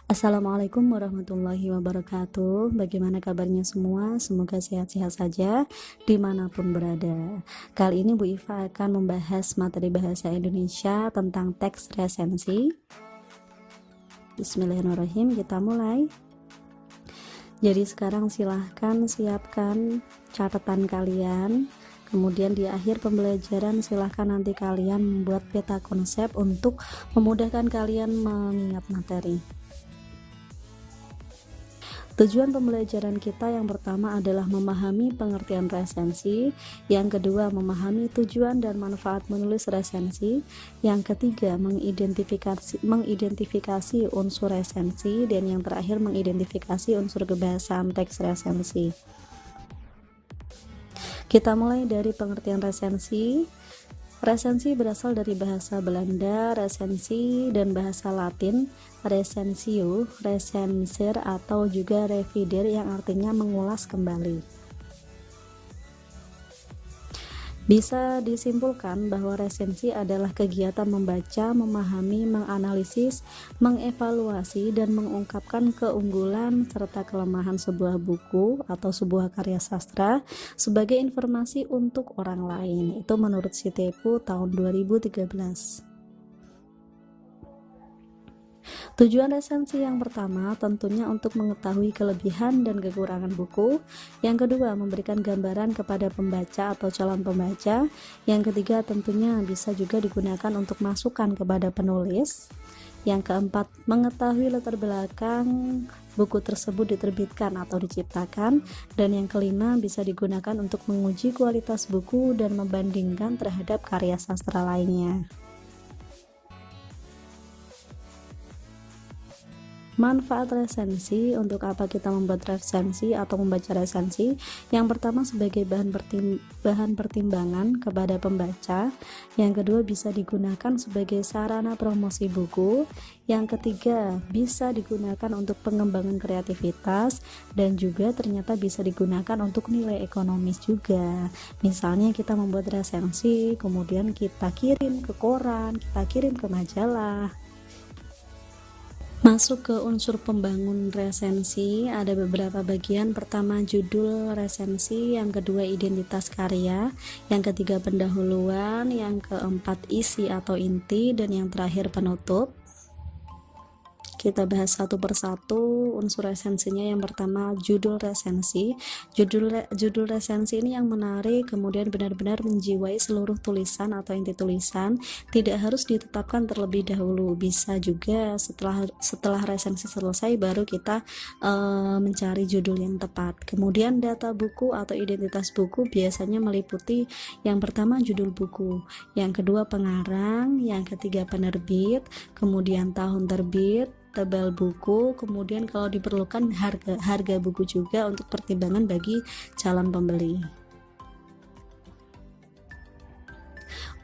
Assalamualaikum warahmatullahi wabarakatuh. Bagaimana kabarnya semua? Semoga sehat-sehat saja dimanapun berada. Kali ini Bu Iva akan membahas materi bahasa Indonesia tentang teks resensi. Bismillahirrahmanirrahim, kita mulai. Jadi sekarang silahkan siapkan catatan kalian. Kemudian di akhir pembelajaran silahkan nanti kalian membuat peta konsep untuk memudahkan kalian mengingat materi. Tujuan pembelajaran kita yang pertama adalah memahami pengertian resensi, yang kedua memahami tujuan dan manfaat menulis resensi, yang ketiga mengidentifikasi unsur resensi, dan yang terakhir mengidentifikasi unsur kebahasaan teks resensi. Kita mulai dari pengertian resensi. Resensi berasal dari bahasa Belanda, resensi, dan bahasa Latin, recensio, recensir, atau juga revider yang artinya mengulas kembali. Bisa disimpulkan bahwa resensi adalah kegiatan membaca, memahami, menganalisis, mengevaluasi, dan mengungkapkan keunggulan serta kelemahan sebuah buku atau sebuah karya sastra sebagai informasi untuk orang lain. Itu menurut Sitepu tahun 2013. Tujuan resensi yang pertama tentunya untuk mengetahui kelebihan dan kekurangan buku. Yang kedua, memberikan gambaran kepada pembaca atau calon pembaca. Yang ketiga, tentunya bisa juga digunakan untuk masukan kepada penulis. Yang keempat, mengetahui latar belakang buku tersebut diterbitkan atau diciptakan. Dan yang kelima, bisa digunakan untuk menguji kualitas buku dan membandingkan terhadap karya sastra lainnya. Manfaat resensi. Untuk apa kita membuat resensi atau membaca resensi? Yang pertama, sebagai bahan pertimbangan kepada pembaca. Yang kedua, bisa digunakan sebagai sarana promosi buku. Yang ketiga, bisa digunakan untuk pengembangan kreativitas, dan juga ternyata bisa digunakan untuk nilai ekonomis juga. Misalnya kita membuat resensi, kemudian kita kirim ke koran, kita kirim ke majalah. Masuk ke unsur pembangun resensi, ada beberapa bagian. Pertama, judul resensi, yang kedua identitas karya, yang ketiga pendahuluan, yang keempat isi atau inti, dan yang terakhir penutup. Kita bahas satu persatu unsur resensinya. Yang pertama, judul resensi. Judul resensi ini yang menarik, kemudian benar-benar menjiwai seluruh tulisan atau inti tulisan. Tidak harus ditetapkan terlebih dahulu, bisa juga setelah resensi selesai baru kita mencari judul yang tepat. Kemudian data buku atau identitas buku biasanya meliputi yang pertama judul buku, yang kedua pengarang, yang ketiga penerbit, kemudian tahun terbit, tebal buku, kemudian kalau diperlukan harga buku juga untuk pertimbangan bagi calon pembeli.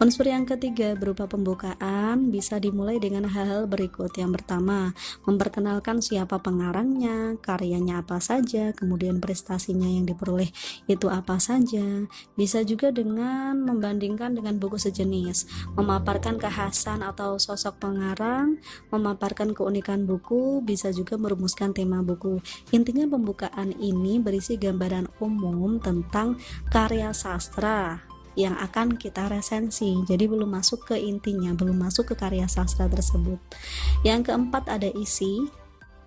Unsur yang ketiga berupa pembukaan, bisa dimulai dengan hal-hal berikut. Yang pertama, memperkenalkan siapa pengarangnya, karyanya apa saja, kemudian prestasinya yang diperoleh itu apa saja. Bisa juga dengan membandingkan dengan buku sejenis, memaparkan kekhasan atau sosok pengarang, memaparkan keunikan buku, bisa juga merumuskan tema buku. Intinya pembukaan ini berisi gambaran umum tentang karya sastra yang akan kita resensi. Jadi belum masuk ke intinya, belum masuk ke karya sastra tersebut. Yang keempat ada isi.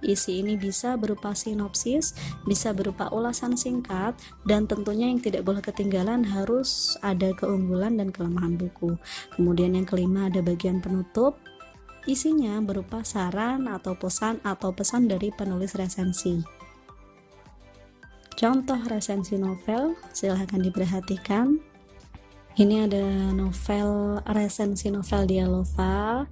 Isi ini bisa berupa sinopsis, bisa berupa ulasan singkat, dan tentunya yang tidak boleh ketinggalan harus ada keunggulan dan kelemahan buku. Kemudian yang kelima ada bagian penutup. Isinya berupa saran atau pesan dari penulis resensi. Contoh resensi novel, silahkan diperhatikan. Ini ada resensi novel Dialova.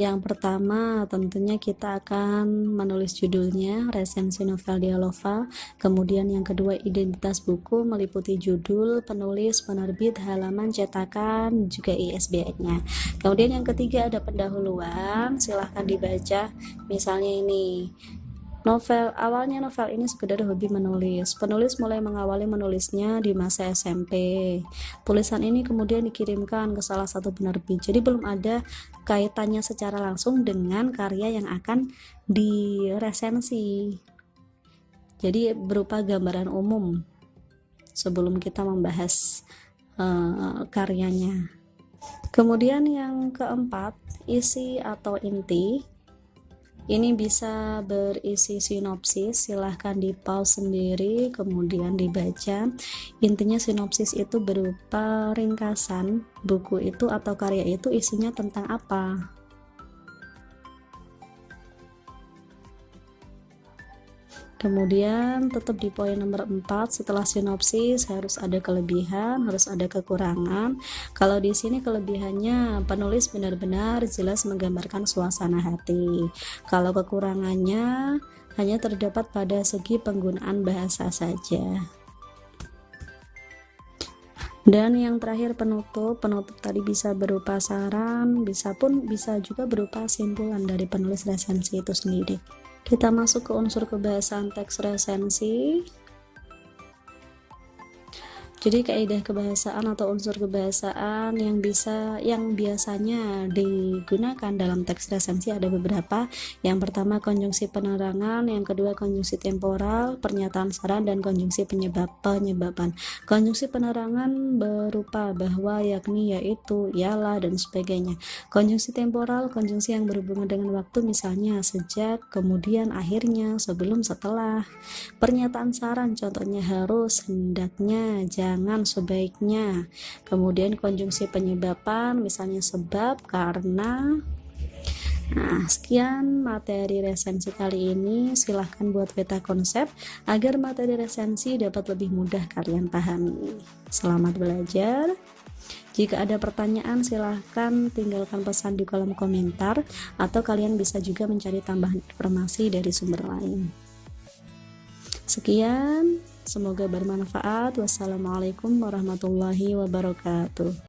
Yang pertama tentunya kita akan menulis judulnya, resensi novel Dialova. Kemudian yang kedua identitas buku meliputi judul, penulis, penerbit, halaman, cetakan, juga ISBN-nya. Kemudian yang ketiga ada pendahuluan, silahkan dibaca. Misalnya ini, Awalnya novel ini sekedar hobi menulis. Penulis mulai mengawali menulisnya di masa SMP. Tulisan ini kemudian dikirimkan ke salah satu penerbit. Jadi belum ada kaitannya secara langsung dengan karya yang akan diresensi. Jadi berupa gambaran umum sebelum kita membahas karyanya. Kemudian yang keempat, isi atau inti. Ini bisa berisi sinopsis, silahkan di pause sendiri kemudian dibaca. Intinya sinopsis itu berupa ringkasan buku itu atau karya itu isinya tentang apa. Kemudian tetap di poin nomor 4, setelah sinopsis harus ada kelebihan, harus ada kekurangan. Kalau di sini kelebihannya penulis benar-benar jelas menggambarkan suasana hati. Kalau kekurangannya hanya terdapat pada segi penggunaan bahasa saja. Dan yang terakhir penutup tadi bisa berupa saran, bisa juga berupa simpulan dari penulis resensi itu sendiri. Kita masuk ke unsur kebahasaan teks resensi. Jadi kaidah kebahasaan atau unsur kebahasaan yang biasanya digunakan dalam teks resensi ada beberapa. Yang pertama konjungsi penerangan, yang kedua konjungsi temporal, pernyataan saran, dan konjungsi penyebaban. Konjungsi penerangan berupa bahwa, yakni, yaitu, ialah, dan sebagainya. Konjungsi temporal, konjungsi yang berhubungan dengan waktu, misalnya sejak, kemudian, akhirnya, sebelum, setelah. Pernyataan saran contohnya harus, hendaknya, jangan, sebaiknya. Kemudian konjungsi penyebaban misalnya sebab, karena. Nah, sekian materi resensi kali ini. Silahkan buat peta konsep agar materi resensi dapat lebih mudah kalian pahami. Selamat belajar. Jika ada pertanyaan silahkan tinggalkan pesan di kolom komentar, atau kalian bisa juga mencari tambahan informasi dari sumber lain. Sekian, semoga bermanfaat. Wassalamualaikum warahmatullahi wabarakatuh.